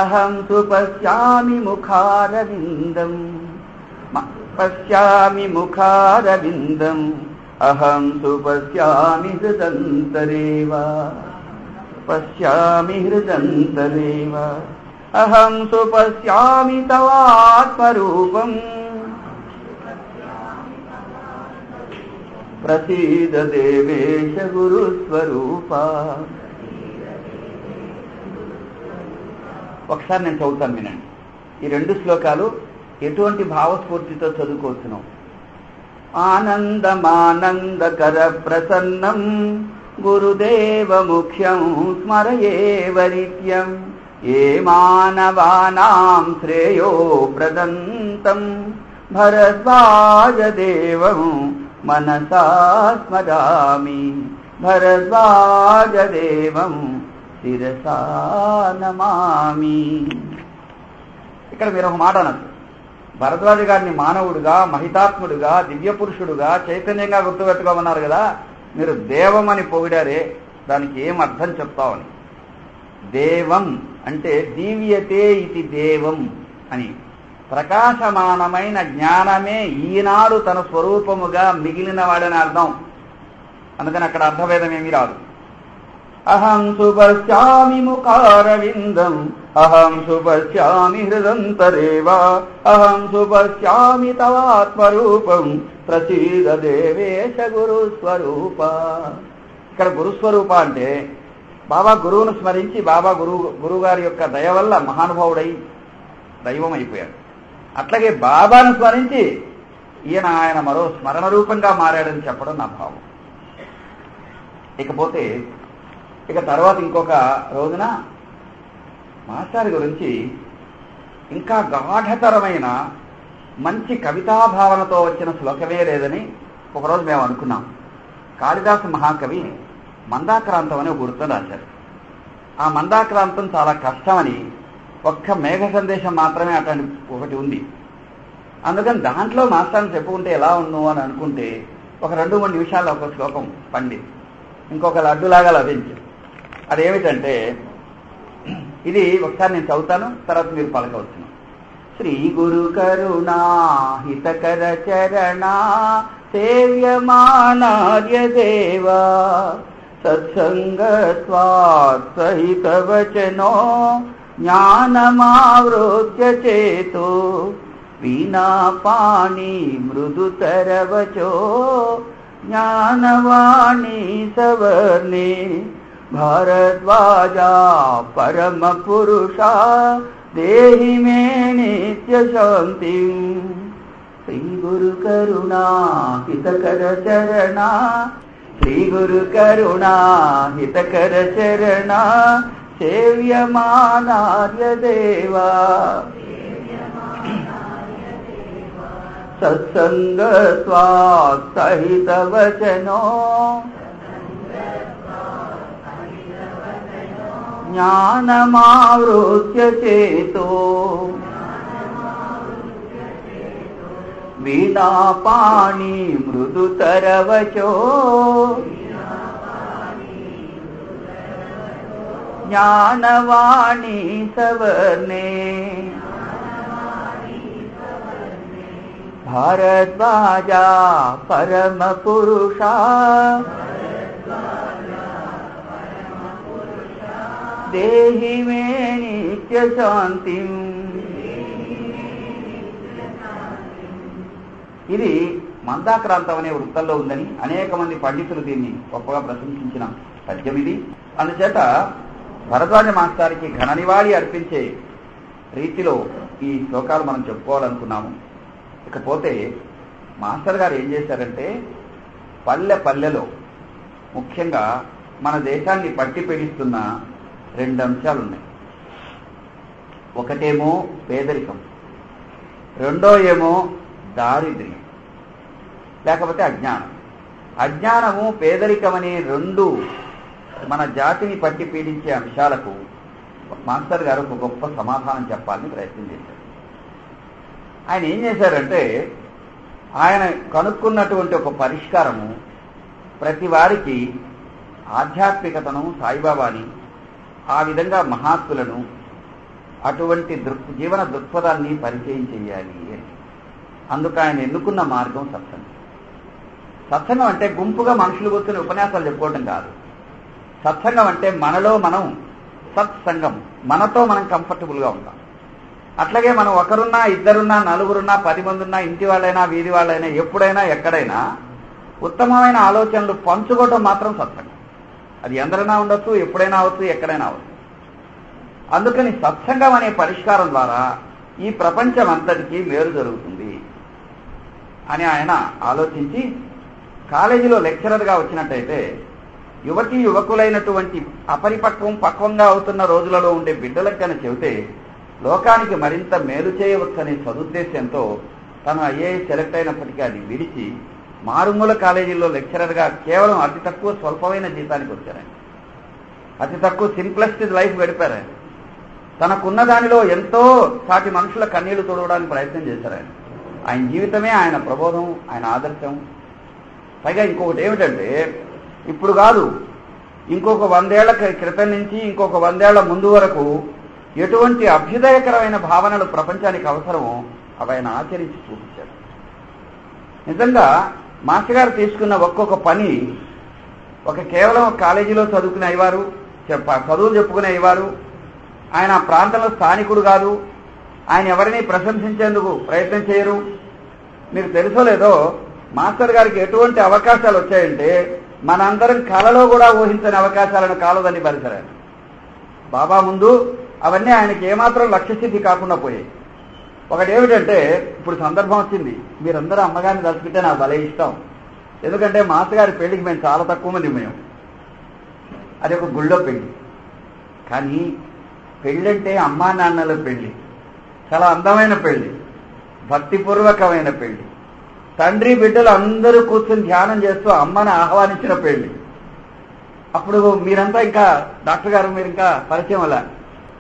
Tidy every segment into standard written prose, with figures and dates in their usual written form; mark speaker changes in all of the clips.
Speaker 1: అహం సుపశ్యామి ముఖారవిందం పశ్యామి ముఖారవిందం అహం సుపశ్యామి హృదంతరేవ పశ్యామి హృదంతరేవ అహం సుపశ్యామి తవాత్మరూపం ప్రసీద దేవేశ గురుస్వరూప. ఒకసారి నేను చదువుతాను, వినండి. ఈ 2 శ్లోకాలు ఎటువంటి భావస్ఫూర్తితో చదువుకోవచ్చును. ఆనందమానందకర ప్రసన్నం గురుదేవ ముఖ్యం స్మరయేవ నిత్యం ఏ మానవానాం శ్రేయో ప్రదంతం భరద్వాజదేవం మనసా స్మరామి భరద్వాజదేవం శిరసా నమామి. ఇక్కడ మీరు ఒక మాట అనొచ్చు, భరద్వాజ గారిని మానవుడుగా, మహితాత్ముడుగా, దివ్య పురుషుడుగా, చైతన్యంగా గుర్తుపెట్టుకోమన్నారు కదా, మీరు దేవం అని పొగిడారే, దానికి ఏం అర్థం చెప్తావని. దేవం అంటే దీవ్యతే ఇది దేవం అని, ప్రకాశమానమైన జ్ఞానమే ఈనాడు తన స్వరూపముగా మిగిలిన వాడని అర్థం. అందుకని అక్కడ అర్థభేదం ఏమీ రాదు. అహం సుపశ్యామి ముఖారవిందం అహం సుపశ్యామి హృదంతరేవ అహం సుపశ్యామి తవాత్మరూపం ప్రసీద దేవేశ గురుస్వరూప. ఇక్కడ గురుస్వరూప అంటే బాబా గురువును స్మరించి, బాబా గురువుగారి యొక్క దయ వల్ల మహానుభావుడై దైవం అయిపోయాడు. అట్లాగే బాబాను స్మరించి ఆయన మరో స్మరణ రూపంగా మారాడని చెప్పడం నా భావం. ఇకపోతే ఇక తర్వాత ఇంకొక రోజున మాస్టర్ గురించి ఇంకా గాఢతరమైన మంచి కవితాభావనతో వచ్చిన శ్లోకమే లేదని ఒకరోజు మేము అనుకున్నాం. కాళిదాసు మహాకవి మందాక్రాంతం అని ఒక వృత్తం రాశారు. ఆ మందాక్రాంతం చాలా కష్టమని, ఒక్క మేఘ సందేశం మాత్రమే అట్లాంటి ఒకటి ఉంది. అందుకని దాంట్లో మాస్టర్ని చెప్పుకుంటే ఎలా ఉండు అని అనుకుంటే ఒక 2-3 నిమిషాల్లో ఒక శ్లోకం పండి ఇంకొక లడ్డులాగా లభించింది. అదేమిటంటే, ఇది ఒకసారి నేను చదువుతాను, తర్వాత మీరు పలకవచ్చును. శ్రీ గురు కరుణా హితకర చరణా సేవ్యమానార్య దేవా సత్సంగత్వాత్ సహిత వచనో జ్ఞానమావృత్య చేతో వీణాపాణి మృదుతరవచో జ్ఞానవాణి సవర్ణే భారద్వాజా పరమ పురుష దేహి మే నిత్య శాంతి. శ్రీ గురు కరుణా హితకర చరణా శ్రీ గురు కరుణా హితకర చరణా సేవ్యమానార్య దేవా సత్సంగత్వాత్ సహిత వచనో జ్ఞానమావృత్య చేతో వీణాపాణి మృదుతరవచో జ్ఞానవాణి సవర్ణే భారద్వాజా పరమ పురుష దేహి మే నిత్య శాంతి. ఇది మందాక్రాంతం అనే వృత్తంలో ఉందని అనేక మంది పండితులు దీన్ని గొప్పగా ప్రశంసించిన పద్యం ఇది. అందుచేత భరద్వాజ మాస్టారికి ఘన నివాళి అర్పించే రీతిలో ఈ శ్లోకాలు మనం చెప్పుకోవాలనుకున్నాము. ఇకపోతే మాస్టర్ గారు ఏం చేశారంటే, పల్లెలో ముఖ్యంగా మన దేశాన్ని పట్టి పీడిస్తున్న 2 అంశాలు ఉన్నాయి. ఒకటేమో పేదరికం, రెండో ఏమో దారిద్ర్యం లేకపోతే అజ్ఞానం. అజ్ఞానము, పేదరికం అనే 2 మన జాతిని పట్టి పీడించే అంశాలకు మాస్టర్ గారు ఒక గొప్ప సమాధానం చెప్పాలని ప్రయత్నం చేశారు. ఆయన ఏం చేశారంటే, ఆయన కనుక్కున్నటువంటి ఒక పరిష్కారము ప్రతి వారికి ఆధ్యాత్మికతను, సాయిబాబాని, ఆ విధంగా మహాత్ములను అటువంటి జీవన దృక్పథాన్ని పరిచయం చేయాలి అని. అందుకు ఆయన ఎన్నుకున్న మార్గం సత్సంగం. సత్సంగం అంటే గుంపుగా మనుషులు కూర్చొని ఉపన్యాసాలు చెప్పుకోవటం కాదు. సత్సంగం అంటే మనలో మనం సత్సంగం, మనతో మనం కంఫర్టబుల్గా ఉంటాం. అట్లాగే మనం ఒకరున్నా, ఇద్దరున్నా, నలుగురున్నా, 10 మంది ఉన్నా, ఇంటి వాళ్ళైనా, వీధి వాళ్ళైనా, ఎప్పుడైనా ఎక్కడైనా ఉత్తమమైన ఆలోచనలు పంచుకోవటం మాత్రం సత్సంగం. అది ఎందరైనా ఉండొచ్చు, ఎప్పుడైనా అవచ్చు, ఎక్కడైనా అవచ్చు. అందుకని సత్సంగం అనే పరిష్కారం ద్వారా ఈ ప్రపంచం అంతటికీ మేలు జరుగుతుంది అని ఆయన ఆలోచించి కాలేజీలో లెక్చరర్గా వచ్చినట్టయితే యువతీ యువకులైనటువంటి అపరిపక్వం పక్వంగా అవుతున్న రోజులలో ఉండే బిడ్డలకు కనుక చెబితే లోకానికి మరింత మేలు చేయవచ్చనే సదుద్దేశంతో తను ఐఏఎస్ సెలెక్ట్ అయినప్పటికీ అది విడిచి మారుమూల కాలేజీల్లో లెక్చరర్గా కేవలం అతి తక్కువ స్వల్పమైన జీతానికి వచ్చారాయన. అతి తక్కువ సింప్లెస్ట్ లైఫ్ గడిపారు. తనకున్న దానిలో ఎంతో సాటి మనుషుల కన్నీళ్లు తొడవడానికి ప్రయత్నం చేశారు ఆయన జీవితమే ఆయన ప్రబోధం, ఆయన ఆదర్శం. పైగా ఇంకొకటి ఏమిటంటే, ఇప్పుడు కాదు, ఇంకొక 100 ఏళ్ల క్రితం నుంచి ఇంకొక 100 ఏళ్ల ముందు వరకు ఎటువంటి అభ్యుదయకరమైన భావనలు ప్రపంచానికి అవసరమో అవి ఆయన ఆచరించి చూపించారు. నిజంగా మాస్టర్ గారు తీసుకున్న ఒక్కొక్క పని కేవలం కాలేజీలో చదువుకునే అయ్యవారు, చదువులు చెప్పుకునే అయ్యవారు, ఆయన ప్రాంతంలో స్థానికుడు కాదు, ఆయన ఎవరిని ప్రశంసించేందుకు ప్రయత్నం చేయరు. మీకు తెలుసో లేదో, మాస్టర్ గారికి ఎటువంటి అవకాశాలు వచ్చాయంటే మనందరం కళలో కూడా ఊహించని అవకాశాలను కాలదని పరిసరారు. బాబా ముందు అవన్నీ ఆయనకి ఏమాత్రం లక్ష్యసిద్ధి కాకుండా పోయాయి. ఒకటి ఏమిటంటే, ఇప్పుడు సందర్భం వచ్చింది, మీరందరూ అమ్మగారిని తలుచుకుంటే నాకు భలే ఇష్టం. ఎందుకంటే మాస్టర్ గారి పెళ్లికి మేము చాలా తక్కువ మంది మేము. అది ఒక గుళ్ళో పెళ్లి. కానీ పెళ్ళంటే అమ్మా నాన్నల పెళ్లి, చాలా అందమైన పెళ్లి, భక్తిపూర్వకమైన పెళ్లి, తండ్రి బిడ్డలు అందరూ కూర్చొని ధ్యానం చేస్తూ అమ్మని ఆహ్వానించిన పెళ్లి. అప్పుడు మీరంతా ఇంకా డాక్టర్ గారు మీరు ఇంకా పరిచయం అలా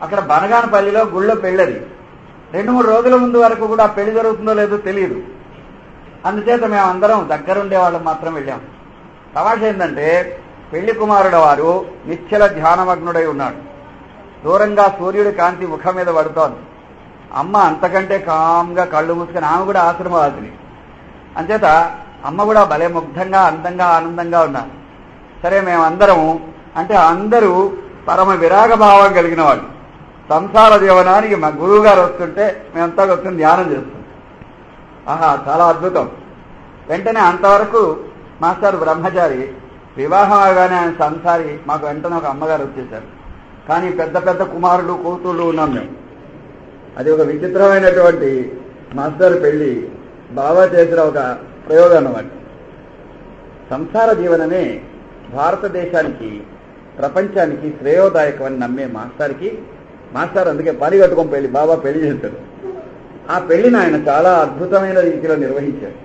Speaker 1: అక్కడ బనగానపల్లిలో గుళ్ళో పెళ్ళది. 2-3 రోజుల ముందు వరకు కూడా పెళ్లి జరుగుతుందో లేదో తెలియదు. అందుచేత మేమందరం దగ్గరుండే వాళ్ళం మాత్రం వెళ్ళాం. తమాష ఏంటంటే, పెళ్లి కుమారుడు వారు నిశ్చల ధ్యానమగ్నుడై ఉన్నాడు. దూరంగా సూర్యుడి కాంతి ముఖం మీద పడుతోంది. అమ్మ అంతకంటే కామ్గా కళ్ళు మూసుకొని, ఆమె కూడా ఆశ్రమవాసిని. అంచేత అమ్మ కూడా భలే ముగ్ధంగా, అందంగా, ఆనందంగా ఉన్నారు. సరే, మేమందరం అంటే అందరూ పరమ విరాగ భావం కలిగిన వాళ్ళు. సంసార జీవనానికి మా గురువు గారు వస్తుంటే మేమంతా వస్తుంది ధ్యానం చేస్తాం. ఆహా, చాలా అద్భుతం. వెంటనే అంతవరకు మాస్టర్ బ్రహ్మచారి, వివాహం అవగానే ఆయన సంసారి, మాకు వెంటనే ఒక అమ్మగారు వచ్చేశారు. కానీ పెద్ద పెద్ద కుమారులు కూతుళ్ళు ఉన్నాం మేము. అది ఒక విచిత్రమైనటువంటి మాస్టర్ పెళ్లి బాబా చేసిన ఒక ప్రయోగం అన్నమాట. సంసార జీవనమే భారతదేశానికి, ప్రపంచానికి శ్రేయోదాయకమని నమ్మే మాస్టర్ అందుకే పని కట్టుకొని పెళ్లి బాబా పెళ్లి చేశాడు. ఆ పెళ్లిని ఆయన చాలా అద్భుతమైన రీతిలో నిర్వహించారు.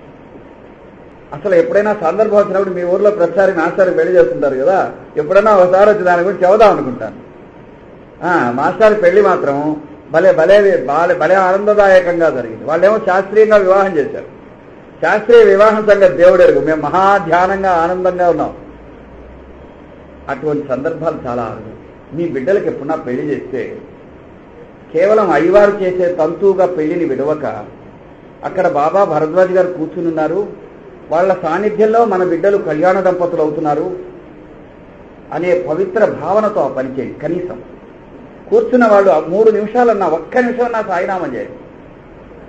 Speaker 1: అసలు ఎప్పుడైనా సందర్భం వచ్చినప్పుడు మీ ఊర్లో ప్రతిసారి మాస్టర్ పెళ్లి చేస్తుంటారు కదా, ఎప్పుడైనా ఒకసారి వచ్చి దాని గురించి చెబుదాం అనుకుంటాను. మాస్టర్ పెళ్లి మాత్రం భలే భలే భలే ఆనందదాయకంగా జరిగింది. వాళ్ళేమో శాస్త్రీయంగా వివాహం చేశారు. శాస్త్రీయ వివాహం సంగతి దేవుడెరుగు, మేము మహాధ్యానంగా ఆనందంగా ఉన్నాం. అటువంటి సందర్భాలు చాలా అరుదు. మీ బిడ్డలకు ఎప్పుడన్నా పెళ్లి చేస్తే కేవలం అయ్యవారు చేసే తంతువుగా పెళ్లిని విడవక, అక్కడ బాబా భరద్వాజ్ గారు కూర్చుని ఉన్నారు, వాళ్ళ సాన్నిధ్యంలో మన బిడ్డలు కళ్యాణ దంపతులు అవుతున్నారు అనే పవిత్ర భావనతో ఆ పనిచేయండి. కనీసం కూర్చున్న వాళ్ళు 3 నిమిషాలన్నా, ఒక్క నిమిషం నా సాయినామం చేయండి.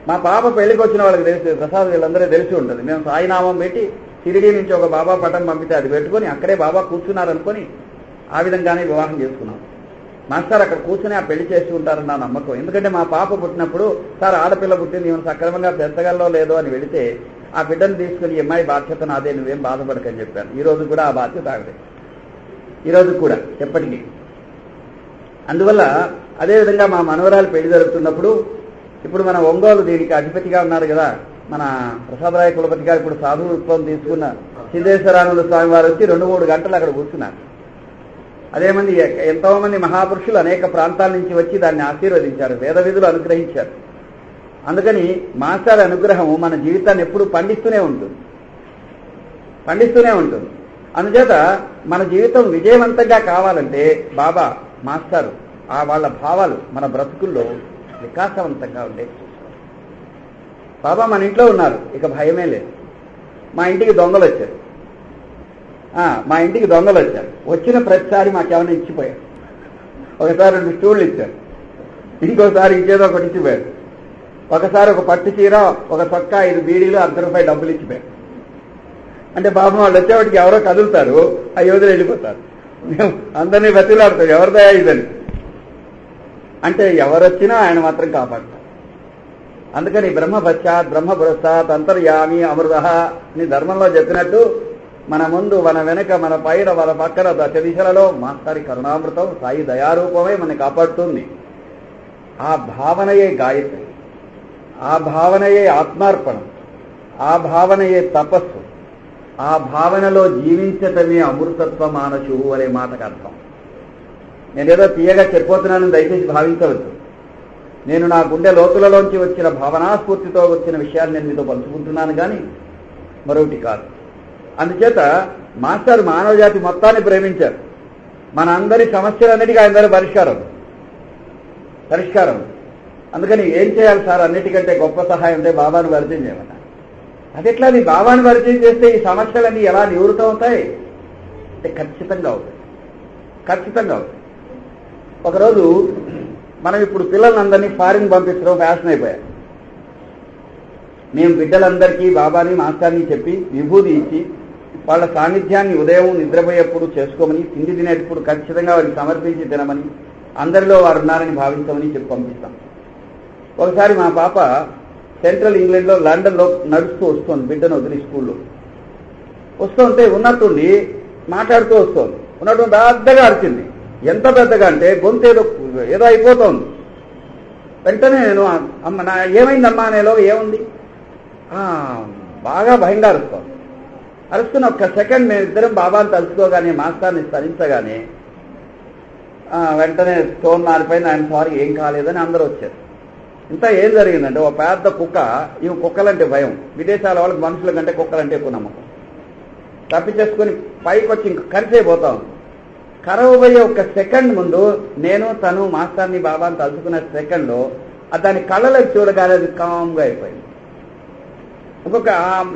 Speaker 1: మా పాప పెళ్లికి వచ్చిన వాళ్ళకి తెలిసి, ప్రసాద్ వీళ్ళందరూ తెలిసి ఉంటుంది, మేము సాయినామం పెట్టి షిరిడీ నుంచి ఒక బాబా పటం పంపితే అది పెట్టుకొని అక్కడే బాబా కూర్చున్నారనుకొని ఆ విధంగానే వివాహం చేసుకున్నాం. మాస్టర్ అక్కడ కూర్చుని ఆ పెళ్లి చేస్తూ ఉంటారని నా నమ్మకం. ఎందుకంటే మా పాప పుట్టినప్పుడు, సార్ ఆడపిల్ల పుట్టింది, ఈమెను సక్రమంగా పెంచగలలో లేదో అని వెళితే ఆ బిడ్డను తీసుకుని అమ్మాయి బాధ్యత నాదే, నువ్వేం బాధపడకని చెప్పాను. ఈ రోజు కూడా ఆ బాధ్యత ఆగదే, ఈ రోజు కూడా ఎప్పటికీ. అందువల్ల అదేవిధంగా మా మనవరాలు పెళ్లి జరుగుతున్నప్పుడు, ఇప్పుడు మన ఒంగోలు దీనికి అధిపతిగా ఉన్నారు కదా మన ప్రసాదరాయ కులపతి గారు, ఇప్పుడు సాధు ఉత్సవం తీసుకున్న సిద్ధేశ్వరానంద స్వామి వారు వచ్చి 2-3 గంటలు అక్కడ కూర్చున్నారు. అదేమంది ఎంతో మంది మహాపురుషులు అనేక ప్రాంతాల నుంచి వచ్చి దాన్ని ఆశీర్వదించారు, వేద విధులు అనుగ్రహించారు. అందుకని మాస్టర్ అనుగ్రహం మన జీవితాన్ని ఎప్పుడు పండిస్తూనే ఉంటుంది. అందుచేత మన జీవితం విజయవంతంగా కావాలంటే బాబా మాస్టర్ వాళ్ళ భావాలు మన బ్రతుకుల్లో వికాసవంతంగా ఉండే చూసుకోవాలి. బాబా మన ఇంట్లో ఉన్నారు, ఇక భయమే లేదు. మా ఇంటికి దొంగలు వచ్చారు, వచ్చిన ప్రతిసారి మాకేమైనా ఇచ్చిపోయారు. ఒకసారి 2 స్టూళ్ళు ఇచ్చారు, ఇంకోసారి ఇంకేదో ఒకటి ఇచ్చిపోయారు. ఒకసారి ఒక పట్టు చీర, ఒక చొక్క, 5 బీడీలు, ₹100 డబ్బులు ఇచ్చిపోయారు. అంటే బాబు వాళ్ళు వచ్చేవాటికి ఎవరో కదులుతారు, ఆ యోధులు వెళ్ళిపోతారు. మేము అందరినీ బతిలాడతాం, ఎవరిదయా ఇదని. అంటే ఎవరొచ్చినా ఆయన మాత్రం కాపాడతారు. అందుకని బ్రహ్మ పశ్చాత్ బ్రహ్మ పురస్తాత్ అంతర్యామి అమృత అని ధర్మంలో చెప్పినట్టు మన ముందు, మన వెనక, మన పైన, మన పక్కన, దశ దిశలలో మాస్టారి కరుణామృతం, సాయి దయారూపమే మనని కాపాడుతుంది. ఆ భావనయే గాయత్రి, ఆ భావనయే ఆత్మార్పణం, ఆ భావనయే తపస్సు, ఆ భావనలో జీవించటమే అమృతత్వ మానసు అనే మాటకు అర్థం. నేనేదో తీయగా చెప్పబోతున్నానని దయచేసి భావించవద్దు. నేను నా గుండె లోతులలోంచి వచ్చిన భావనాస్ఫూర్తితో వచ్చిన విషయాలు నేను మీతో పంచుకుంటున్నాను, కానీ మరొకటి కాదు. అందుచేత మాస్టర్ మానవజాతి మొత్తాన్ని ప్రేమించారు. మన అందరి సమస్యలన్నిటికీ ఆయన పరిష్కారం. అందుకని ఏం చేయాలి సార్, అన్నిటికంటే గొప్ప సహాయం అంటే బాబాను పరిచయం చేయమన్నా. అది ఎట్లా, నీ బాబాను పరిచయం చేస్తే ఈ సమస్యలన్నీ ఎలా నివృత్తం అవుతాయి అంటే ఖచ్చితంగా అవుతాయి. ఒకరోజు మనం ఇప్పుడు పిల్లలందరినీ ఫారిన్ పంపించడం ఫ్యాషన్ అయిపోయాం. మేము బిడ్డలందరికీ బాబాని మాస్టర్ని చెప్పి విభూతి ఇచ్చి వాళ్ళ సాన్నిధ్యాన్ని ఉదయం నిద్రపోయేప్పుడు చేసుకోమని, తిండి తినేటప్పుడు ఖచ్చితంగా వారికి సమర్పించి తినమని, అందరిలో వారు ఉన్నారని భావించమని చెప్పి పంపిస్తాం. ఒకసారి మా పాప సెంట్రల్ ఇంగ్లాండ్లో లండన్లో నడుస్తూ వస్తుంది, బిడ్డను వదిలి స్కూల్లో వస్తుంటే ఉన్నట్టుండి మాట్లాడుతూ వస్తుంది. ఉన్నట్టు పెద్దగా అరిచింది. ఎంత పెద్దగా అంటే గొంతు ఏదో అయిపోతుంది. వెంటనే నేను అమ్మ ఏమైందమ్మా అనేలో ఏముంది, బాగా భయంగా అరుస్తున్న ఒక్క సెకండ్ మేమిద్దరం బాబాను తలుచుకోగానే, మాస్టర్ని స్మరించగానే వెంటనే స్టోన్ మారిపోయింది. ఆయన సారీ, ఏం కాలేదని అందరూ వచ్చారు. ఇంత ఏం జరిగిందంటే, ఒక పెద్ద కుక్క, ఇవి కుక్కలంటే భయం, విదేశాల వాళ్ళకి మనుషుల కంటే కుక్కలంటే ఎక్కువ నమ్మకం, తప్పించేసుకొని పైకి వచ్చి ఇంక కరిచైపోతాం. కరవబోయే ఒక సెకండ్ ముందు నేను తను మాస్టర్ని బాబాని తలుచుకున్న సెకండ్లో దాని కళ్ళలోకి చూడగానే అది కామ్గా అయిపోయింది. ఇంకొక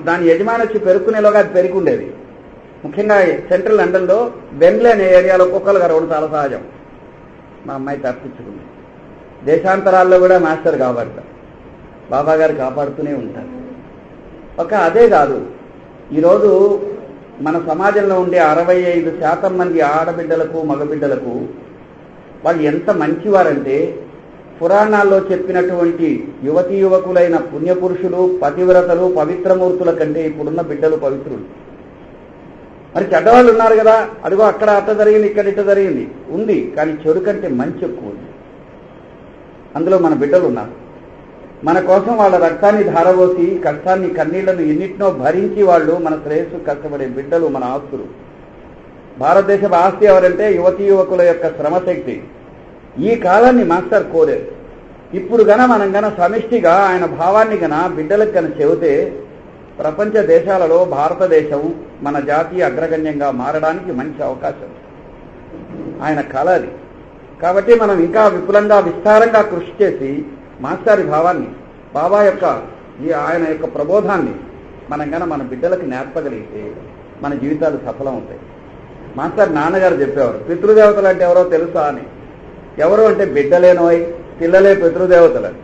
Speaker 1: దాని యజమాని వచ్చి పెరుక్కునేలోగా అది పెరుగుండేది. ముఖ్యంగా సెంట్రల్ లండన్లో బెంగ్లీ అనే ఏరియాలో కుక్కలు కరవడం చాలా సహజం. మా అమ్మాయి తప్పించుకుంది. దేశాంతరాల్లో కూడా మాస్టర్ కాపాడతారు, బాబా గారు కాపాడుతూనే ఉంటారు. అదే కాదు, ఈరోజు మన సమాజంలో ఉండే 65% మంది ఆడబిడ్డలకు, మగబిడ్డలకు వాళ్ళు ఎంత మంచివారంటే, పురాణాల్లో చెప్పినటువంటి యువతీ యువకులైన పుణ్యపురుషులు, పతివ్రతలు, పవిత్రమూర్తుల కంటే ఇప్పుడున్న బిడ్డలు పవిత్రులు. మరి చెడ్డవాళ్ళు ఉన్నారు కదా, అదిగో అక్కడ అట్ట జరిగింది, ఇక్కడ ఇట్ట జరిగింది ఉంది, కానీ చెడు కంటే మంచి ఎక్కువ ఉంది. అందులో మన బిడ్డలు ఉన్నారు. మన కోసం వాళ్ళ రక్తాన్ని ధారపోసి, కష్టాన్ని, కన్నీళ్లను ఎన్నిటినో భరించి వాళ్ళు మన శ్రేయస్సు కష్టపడే బిడ్డలు, మన ఆస్తులు. భారతదేశ ఆస్తి ఎవరంటే యువతీ యువకుల యొక్క శ్రమశక్తి. ఈ కాలాన్ని మాస్టర్ కోరారు. ఇప్పుడు మనం సమిష్టిగా ఆయన భావాన్ని బిడ్డలకు చెబితే ప్రపంచ దేశాలలో భారతదేశం మన జాతీయ అగ్రగణ్యంగా మారడానికి మంచి అవకాశం. ఆయన కళ అది. కాబట్టి మనం ఇంకా విపులంగా, విస్తారంగా కృషి చేసి మాస్టారి భావాన్ని, బాబా యొక్క ఆయన యొక్క ప్రబోధాన్ని మన బిడ్డలకు నేర్పగలిగితే మన జీవితాలు సఫలం అవుతాయి. మాస్టర్ నాన్నగారు చెప్పేవారు, పితృదేవతలు అంటే ఎవరో తెలుసా అని. ఎవరు అంటే బిడ్డలేనోయ్, పిల్లలే పితృదేవతలని.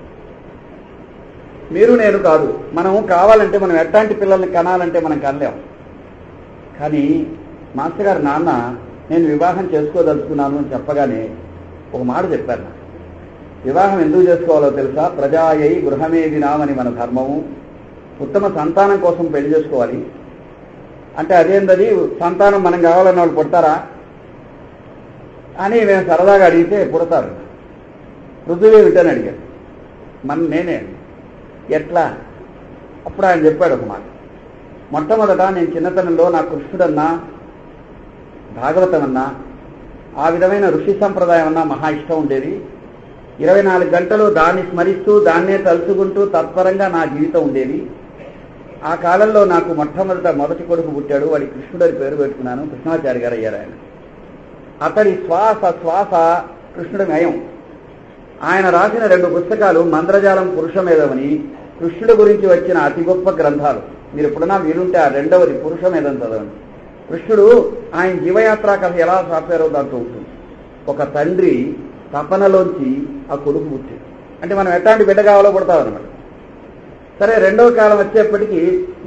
Speaker 1: మీరు నేను కాదు. మనము కావాలంటే మనం ఎట్లాంటి పిల్లల్ని కనాలంటే మనం కనలేము. కానీ మాస్టర్ గారు నాన్న నేను వివాహం చేసుకోదలుచుకున్నాను అని చెప్పగానే ఒక మాట చెప్పారు నాకు. వివాహం ఎందుకు చేసుకోవాలో తెలుసా? ప్రజాయై గృహమేది నామని మన ధర్మము. ఉత్తమ సంతానం కోసం పెళ్లి చేసుకోవాలి అంటే అదేంటది, సంతానం మనం కావాలన్న వాళ్ళు పుడతారా అని మేము సరదాగా అడిగితే పుడతారు. రుజువేమిటని అడిగారు. నేనే ఎట్లా? అప్పుడు ఆయన చెప్పాడు ఒక మాట. మొట్టమొదట నేను చిన్నతనంలో నా కృష్ణుడన్నా, భాగవతం అన్నా, ఆ విధమైన ఋషి సంప్రదాయం అన్నా మహా ఇష్టం ఉండేది. 24 గంటలు దాన్ని స్మరిస్తూ, దాన్నే తలుచుకుంటూ తత్పరంగా నా జీవితం ఉండేది. ఆ కాలంలో నాకు మొదటి కొడుకు పుట్టాడు. వాడి కృష్ణుడని పేరు పెట్టుకున్నాను. కృష్ణాచారి గారు అయ్యారు ఆయన. అతడి శ్వాస కృష్ణుడి నయం. ఆయన రాసిన 2 పుస్తకాలు మంత్రజాలం పురుషమేధమని, కృష్ణుడి గురించి వచ్చిన అతి గొప్ప గ్రంథాలు. మీరు ఎప్పుడన్నా వీలుంటే ఆ 2వది పురుషమేధం చదవండి. కృష్ణుడు ఆయన జీవయాత్రా కథ ఎలా సాపారో దాంట్లో ఉంటుంది. ఒక తండ్రి తపనలోంచి ఆ కొడుకు పుట్టింది. అంటే మనం ఎట్లాంటి బిడ్డ కావాలో పుడతామన్నమాట. సరే, 2వ కాలం వచ్చేప్పటికీ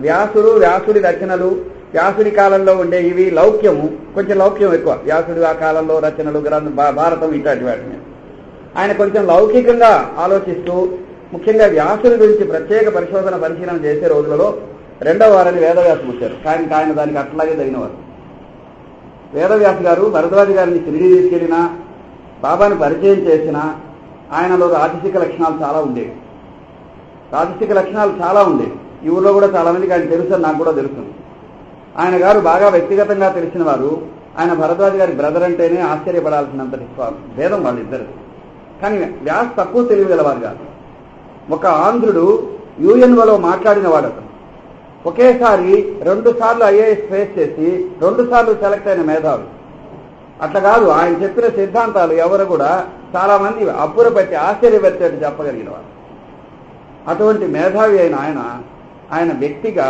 Speaker 1: వ్యాసుడి రచనలు, వ్యాసుడి కాలంలో ఉండే ఇవి లౌక్యము, కొంచెం లౌక్యం ఎక్కువ. వ్యాసుడి ఆ కాలంలో రచనలు, భారతం ఇట్లాంటి వాటిని ఆయన కొంచెం లౌకికంగా ఆలోచిస్తూ, ముఖ్యంగా వ్యాసుడి గురించి ప్రత్యేక పరిశీలన చేసే రోజులలో 2వ వారాన్ని వేదవ్యాసు పుట్టారు. కానీ ఆయన దానికి అట్లాగే తగినవారు. వేదవ్యాసు గారు భరద్వాజ గారిని షిరిడీ తీసుకెళ్లినా, బాబాని పరిచయం చేసినా ఆయనలో రాజసిక లక్షణాలు చాలా ఉండేవి. ఈ ఊళ్ళో కూడా చాలా మందికి ఆయన తెలుసు, నాకు కూడా తెలుసు. ఆయన గారు బాగా వ్యక్తిగతంగా తెలిసిన వారు. ఆయన భరద్వాజ గారి బ్రదర్ అంటేనే ఆశ్చర్యపడాల్సినంత భేదం వాళ్ళిద్దరు. కానీ వ్యాస్ తక్కువ తెలియగలవారు కాదు. ఒక ఆంధ్రుడు యుఎన్ఓలో మాట్లాడిన వాడు అతను. ఒకేసారి 2 సార్లు ఐఏఎస్ ఫేస్ చేసి 2 సార్లు సెలెక్ట్ అయిన మేధావి. అట్లా కాదు, ఆయన చెప్పిన సిద్ధాంతాలు ఎవరు కూడా చాలా మంది అబ్బురపట్టి ఆశ్చర్యపరిచేట్టు చెప్పగలిగిన వారు. అటువంటి మేధావి అయిన ఆయన వ్యక్తిగా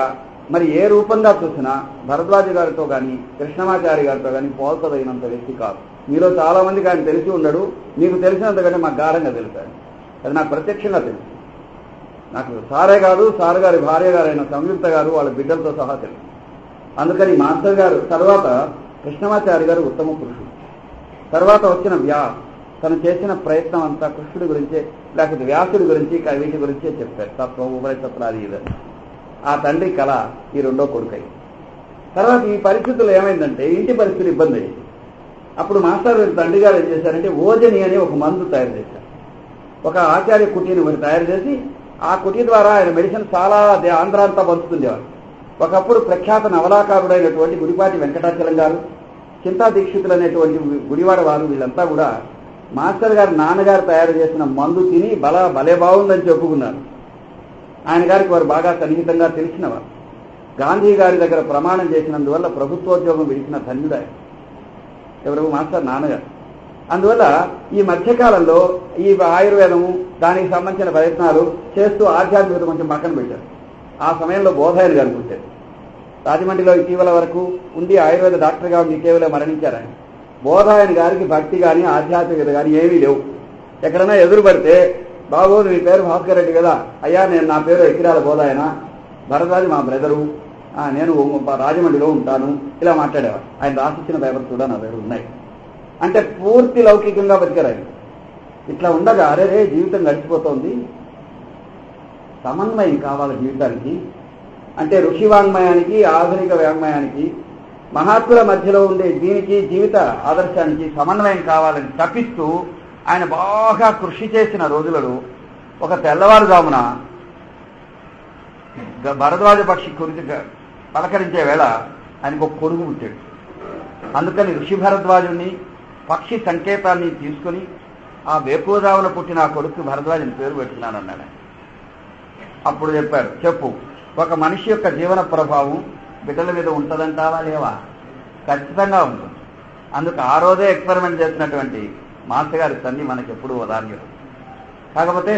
Speaker 1: మరి ఏ రూపంగా చూసినా భరద్వాజ గారితో కానీ కృష్ణమాచారి గారితో కానీ పోల్చదగినంత వ్యక్తి కాదు. మీలో చాలా మందికి ఆయన తెలిసి ఉండడు. మీకు తెలిసినంతకంటే మాకు గాఢంగా తెలుసు. అది నాకు ప్రత్యక్షంగా తెలుసు. నాకు సారే కాదు, సార్ గారి భార్య గారైన సంయుక్త గారు వాళ్ళ బిడ్డలతో సహా తెలుసు. అందుకని మాస్టర్ గారు తర్వాత కృష్ణమాచారి గారు ఉత్తమ పురుషుడు. తర్వాత వచ్చిన తను చేసిన ప్రయత్నం అంతా కృష్ణుడి గురించే, లేకపోతే వ్యాసుడి గురించి, వీటి గురించే చెప్పారు. తత్వం, ఉభయతత్వాది ఇదని. ఆ తండ్రి కళ ఈ 2వ కొడుకై. తర్వాత ఈ పరిస్థితుల్లో ఏమైందంటే ఇంటి పరిస్థితులు ఇబ్బంది అయ్యింది. అప్పుడు మాస్టర్ తండ్రి గారు ఏం చేశారంటే ఓజని అని ఒక మందు తయారు చేశారు. ఒక ఆచార్య కుటీని మరి తయారు చేసి ఆ కుటీ ద్వారా ఆయన మెడిసిన్ చాలా ఆంధ్ర అంతా పంచుతుండేవారు. ఒకప్పుడు ప్రఖ్యాత నవలాకారుడైనటువంటి గుడిపాటి వెంకటాచలం గారు, చింతా దీక్షితులు అనేటువంటి గుడివాడ వారు, వీళ్ళంతా కూడా మాస్టర్ గారి నాన్నగారు తయారు చేసిన మందు తిని భలే బాగుందని చెప్పుకున్నారు. ఆయన గారికి వారు బాగా సన్నిహితంగా తెలిసినవారు. గాంధీ గారి దగ్గర ప్రమాణం చేసినందువల్ల ప్రభుత్వోద్యోగం విడిచిన ధన్యుడు ఎవరు? మాస్టర్ నాన్నగారు. అందువల్ల ఈ మధ్యకాలంలో ఈ ఆయుర్వేదము, దానికి సంబంధించిన ప్రయత్నాలు చేస్తూ ఆధ్యాత్మికత కొంచెం పక్కన పెట్టారు. ఆ సమయంలో బోధాయన్ గారు పుట్టారు. రాజమండ్రిలో ఇటీవల వరకు ఉండి ఆయుర్వేద డాక్టర్గా ఉండి ఇటీవల మరణించారు ఆయన. బోధాయన్ గారికి భక్తి కానీ ఆధ్యాత్మికత కానీ ఏమీ లేవు. ఎక్కడైనా ఎదురు పడితే, బాబు నీ పేరు భాస్కర్ రెడ్డి కదా, అయ్యా నా పేరు ఎకిరాల బోధాయన, భరద్వాజ మా బ్రదరు, నేను రాజమండ్రిలో ఉంటాను, ఇలా మాట్లాడేవారు. ఆయన రాసిచ్చిన పేపర్స్ కూడా నా దగ్గర ఉన్నాయి. అంటే పూర్తి లౌకికంగా బతికారు ఆయన. ఇట్లా ఉండగా అరే జీవితం గడిచిపోతోంది, సమన్వయం కావాలి జీవితానికి. అంటే ఋషి వాంగ్మయానికి, ఆధునిక వాంగ్మయానికి, మహాత్ముల మధ్యలో ఉండే దీనికి, జీవిత ఆదర్శానికి సమన్వయం కావాలని తప్పిస్తూ ఆయన బాగా కృషి చేసిన రోజులలో ఒక తెల్లవారుజామున భరద్వాజ పక్షి గురించి పలకరించే వేళ ఆయనకు ఒక కొడుకు పుట్టాడు. అందుకని ఋషి భరద్వాజుని పక్షి సంకేతాన్ని తీసుకుని ఆ వేకువజామున పుట్టిన ఆ కొడుకు భరద్వాజుని పేరు పెట్టుకున్నానన్నాడు. అప్పుడు చెప్పారు, చెప్పు, ఒక మనిషి యొక్క జీవన ప్రభావం బిడ్డల మీద ఉంటుందంటావా లేవా? ఖచ్చితంగా ఉంటుంది. అందుకు ఆ రోజే ఎక్స్పెరిమెంట్ చేసినటువంటి మాస్టర్ గారి తల్లి మనకి ఎప్పుడూ ఉదాహరణ. కాకపోతే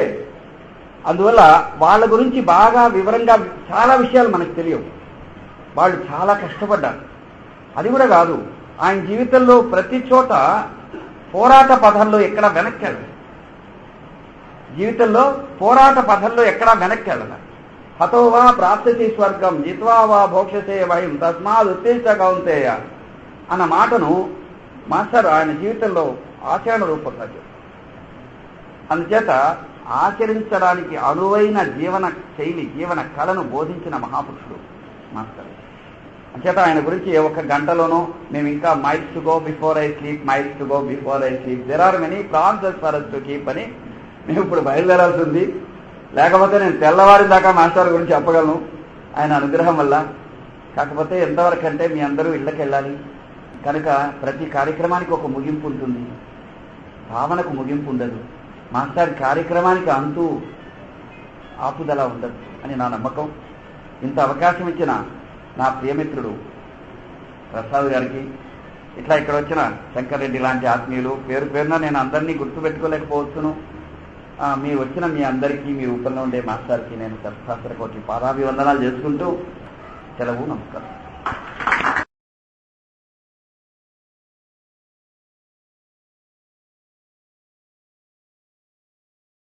Speaker 1: అందువల్ల వాళ్ళ గురించి బాగా వివరంగా చాలా విషయాలు మనకు తెలియవు. వాళ్ళు చాలా కష్టపడ్డారు. అది కూడా కాదు, ఆయన జీవితంలో ప్రతి చోట పోరాట పథంలో ఎక్కడా వెనక్కి వెళ్ళాలి. జీవితంలో పోరాట పథంలో ఎక్కడా వెనక్కి వెళ్ళాలి. హతోవా ప్రాప్తి స్వర్గం జిత్వా వా భోక్షసే వయం తస్మాత్ ఉత్తేజ కౌంతేయ అన్న మాటను మాస్టర్ ఆయన జీవితంలో ఆచరణ రూపంగా చెప్పారు. అందుచేత ఆచరించడానికి అనువైన జీవన శైలి, జీవన కళను బోధించిన మహాపురుషుడు మాస్టర్. అంచేత ఆయన గురించి ఒక గంటలోనో మేము ఇంకా miles to go before I sleep, miles to go before I sleep, there are many promises for us to keep అని మేము ఇప్పుడు బయలుదేరాల్సి ఉంది. లేకపోతే నేను తెల్లవారి దాకా మాస్టర్ గురించి చెప్పగలను ఆయన అనుగ్రహం వల్ల. కాకపోతే ఎంతవరకు అంటే మీ అందరూ ఇళ్ళకి వెళ్ళాలి కనుక ప్రతి కార్యక్రమానికి ఒక ముగింపు ఉంటుంది, భావనకు ముగింపు ఉండదు. మాస్టర్ కార్యక్రమానికి అంతూ ఆపుదల ఉండదు అని నా నమ్మకం. ఇంత అవకాశం ఇచ్చిన నా ప్రియమిత్రుడు ప్రసాద్ గారికి, ఇట్లా ఇక్కడ వచ్చిన శంకర్రెడ్డి లాంటి ఆత్మీయులు పేరు పేరున నేను అందరినీ గుర్తుపెట్టుకోలేకపోవచ్చును. మీరు వచ్చిన మీ అందరికీ మీ రూపంలో ఉండే మాస్టర్కి నేను సహస్ర కోటి పాదాభివందనాలు చేసుకుంటూ సెలవు. నమస్కారం.